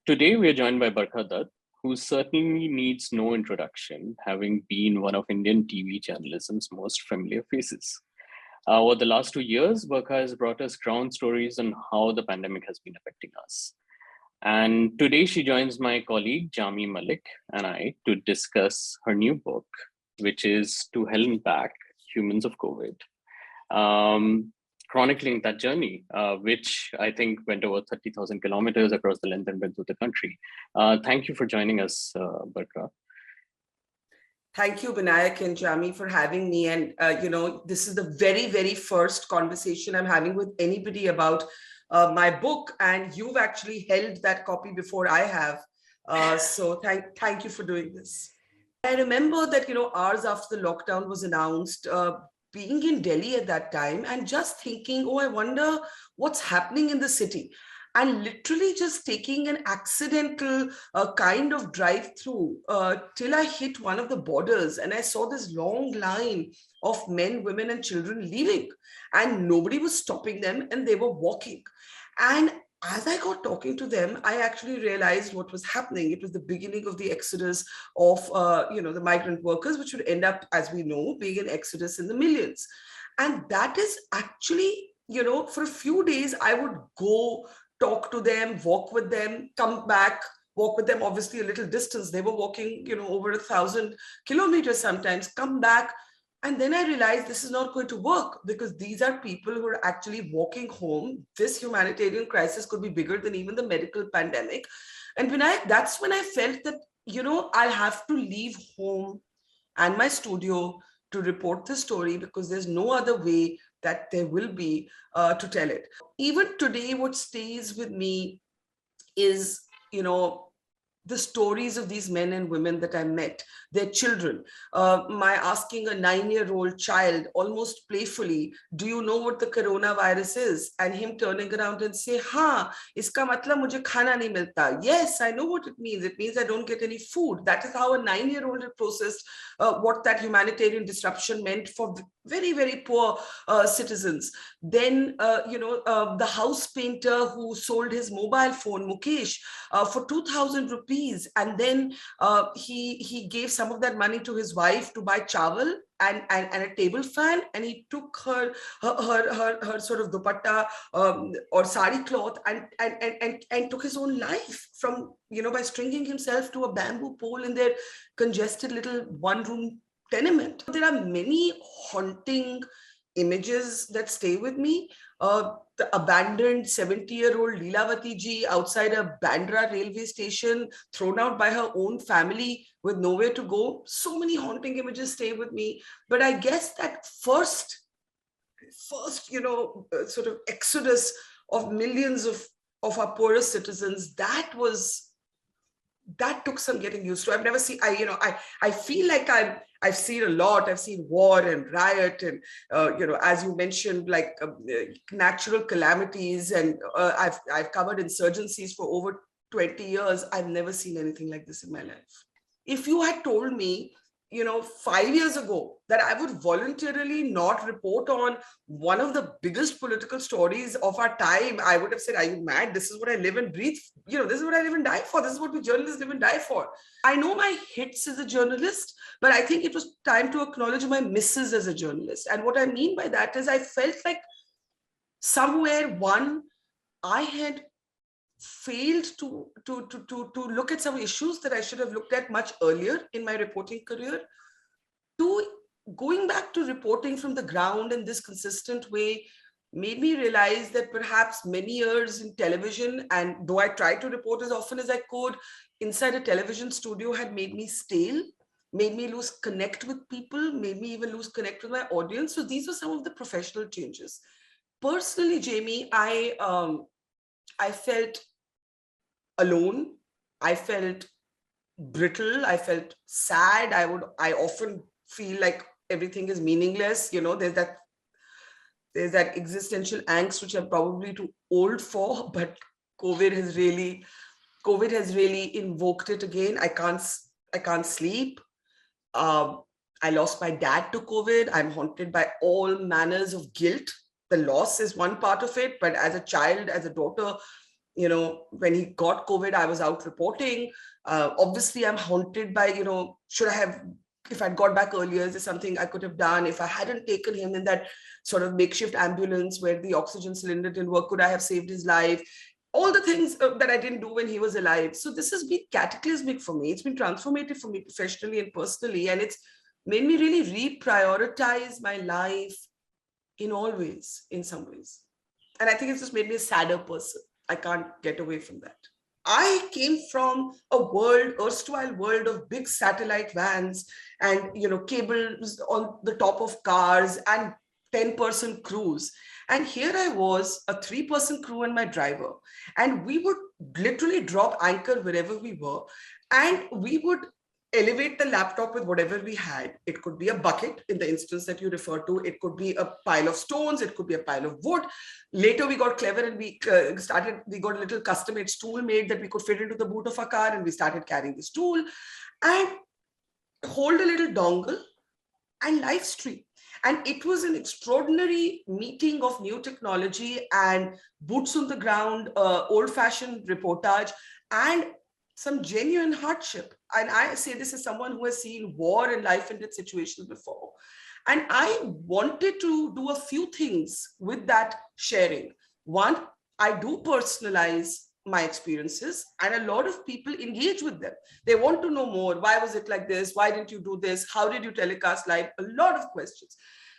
Today, we are joined by Barkha Dutt, who certainly needs no introduction, having been one of Indian TV journalism's most familiar faces. Over the last 2 years, Barkha has brought us ground stories on how the pandemic has been affecting us. And today, she joins my colleague Jami Malik and I to discuss her new book, which is To Hell and Back Humans of COVID. Chronicling that journey, which I think went over 30,000 kilometers across the length and breadth of the country. Thank you for joining us, Barkha. Thank you, Vinayak and Jami, for having me. And, this is the very, very first conversation I'm having with anybody about my book. And you've actually held that copy before I have. So thank you for doing this. I remember that, hours after the lockdown was announced, being in Delhi at that time and just thinking, oh, I wonder what's happening in the city. And literally just taking an accidental kind of drive through till I hit one of the borders and I saw this long line of men, women and children leaving, and nobody was stopping them and they were walking. And as I got talking to them, I actually realized what was happening. It was the beginning of the exodus of, the migrant workers, which would end up, as we know, being an exodus in the millions. And that is actually, for a few days, I would go talk to them, walk with them, come back, walk with them, obviously a little distance. They were walking, over 1,000 kilometers sometimes, come back. And then I realized this is not going to work because these are people who are actually walking home. This humanitarian crisis could be bigger than even the medical pandemic. And that's when I felt that, I'll have to leave home and my studio to report this story because there's no other way that there will be to tell it. Even today, what stays with me is, the stories of these men and women that I met, their children. My asking a 9-year-old child almost playfully, do you know what the coronavirus is? And him turning around and say, हाँ, इसका मतलब मुझे खाना नहीं मिलता. Yes, I know what it means. It means I don't get any food. That is how a 9-year-old had processed what that humanitarian disruption meant for very, very poor citizens. Then, the house painter who sold his mobile phone, Mukesh, for 2,000 rupees. And then he gave some of that money to his wife to buy chawal and a table fan, and he took her sort of dupatta or sari cloth and took his own life from, by stringing himself to a bamboo pole in their congested little one-room tenement. There are many haunting images that stay with me. The abandoned 70-year-old Leelavati ji outside a Bandra railway station, thrown out by her own family with nowhere to go. So many haunting images stay with me. But I guess that first, sort of exodus of millions of our poorest citizens, that took some getting used to. I've never seen, I feel like I've seen a lot. I've seen war and riot and, as you mentioned, like natural calamities. And I've covered insurgencies for over 20 years. I've never seen anything like this in my life. If you had told me, 5 years ago that I would voluntarily not report on one of the biggest political stories of our time, I would have said, are you mad? This is what I live and breathe. This is what I live and die for. This is what we journalists live and die for. I know my hits as a journalist, but I think it was time to acknowledge my misses as a journalist. And what I mean by that is I felt like somewhere, I had failed to look at some issues that I should have looked at much earlier in my reporting career. Two, going back to reporting from the ground in this consistent way made me realize that perhaps many years in television, and though I tried to report as often as I could, inside a television studio had made me stale, made me lose connect with people, made me even lose connect with my audience. So these were some of the professional changes. Personally, Jamie, I felt alone. I felt brittle. I felt sad. I often feel like everything is meaningless. There's that existential angst, which I'm probably too old for, but COVID has really invoked it again. I can't sleep. I lost my dad to COVID. I'm haunted by all manners of guilt. The loss is one part of it, but as a child, as a daughter, when he got COVID, I was out reporting. Obviously, I'm haunted by, if I'd got back earlier, is there something I could have done? If I hadn't taken him in that sort of makeshift ambulance where the oxygen cylinder didn't work, could I have saved his life? All the things that I didn't do when he was alive. So this has been cataclysmic for me. It's been transformative for me professionally and personally. And it's made me really reprioritize my life in all ways, in some ways. And I think it's just made me a sadder person. I can't get away from that. I came from a erstwhile world of big satellite vans and, cables on the top of cars and 10-person crews. And here I was, a 3-person crew and my driver. And we would literally drop anchor wherever we were. And we would elevate the laptop with whatever we had. It could be a bucket in the instance that you refer to. It could be a pile of stones. It could be a pile of wood. Later, we got clever and we got a little custom-made stool made that we could fit into the boot of our car, and we started carrying the stool and hold a little dongle and live stream. And it was an extraordinary meeting of new technology and boots on the ground, old-fashioned reportage, and some genuine hardship. And I say this as someone who has seen war and life and death situations before. And I wanted to do a few things with that sharing. One, I do personalize my experiences, and a lot of people engage with them. They want to know more. Why was it like this? Why didn't you do this? How did you telecast live? A lot of questions.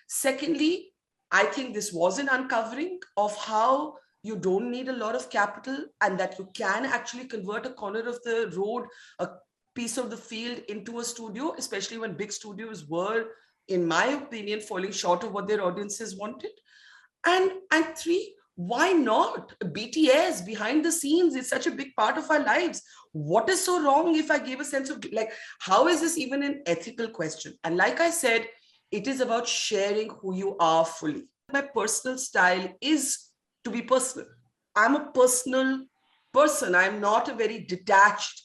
Secondly, I think this was an uncovering of how you don't need a lot of capital, and that you can actually convert a corner of the road, a piece of the field, into a studio, especially when big studios were, in my opinion, falling short of what their audiences wanted. And three, why not? BTS behind the scenes is such a big part of our lives. What is so wrong if I gave a sense of, like, how is this even an ethical question? And like I said, it is about sharing who you are fully. My personal style is to be personal. I'm a personal person. I'm not a very detached,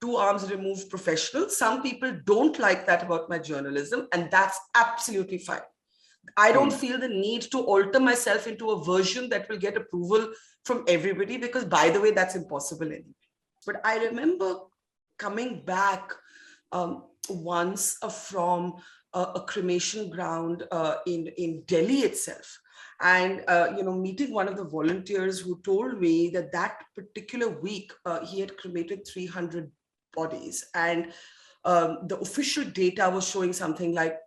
2 arms removed professional. Some people don't like that about my journalism, and that's absolutely fine. I don't feel the need to alter myself into a version that will get approval from everybody, because, by the way, that's impossible anyway. But I remember coming back once from a cremation ground in Delhi itself, and meeting one of the volunteers who told me that that particular week he had cremated 300 bodies, and the official data was showing something like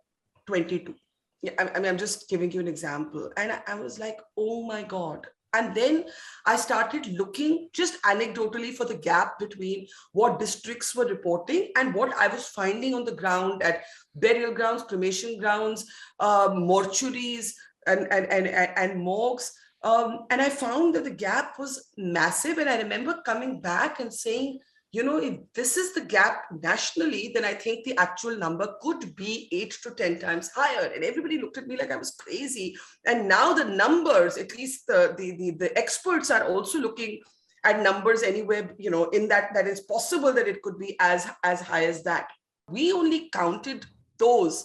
22. Yeah, I mean, I'm just giving you an example. And I was like, oh my God. And then I started looking just anecdotally for the gap between what districts were reporting and what I was finding on the ground at burial grounds, cremation grounds, mortuaries, and morgues. And I found that the gap was massive. And I remember coming back and saying, if this is the gap nationally, then I think the actual number could be 8 to 10 times higher. And everybody looked at me like I was crazy. And now the numbers, at least the experts, are also looking at numbers anywhere, in that it's possible that it could be as high as that. We only counted those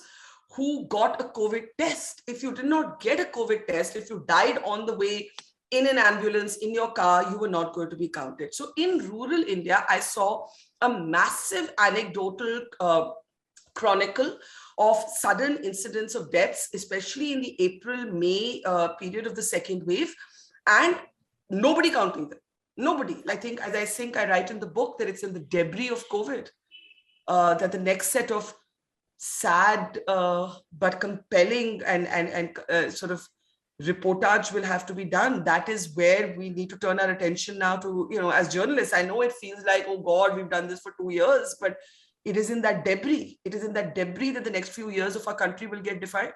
who got a COVID test. If you did not get a COVID test, if you died on the way in an ambulance, in your car, you were not going to be counted. So in rural India, I saw a massive anecdotal chronicle of sudden incidents of deaths, especially in the April-May period of the second wave, and nobody counting them. Nobody. I think, as I write in the book, that it's in the debris of COVID, that the next set of sad but compelling and sort of reportage will have to be done. That is where we need to turn our attention now to, as journalists. I know it feels like, oh God, we've done this for 2 years, but it is in that debris. It is in that debris that the next few years of our country will get defined.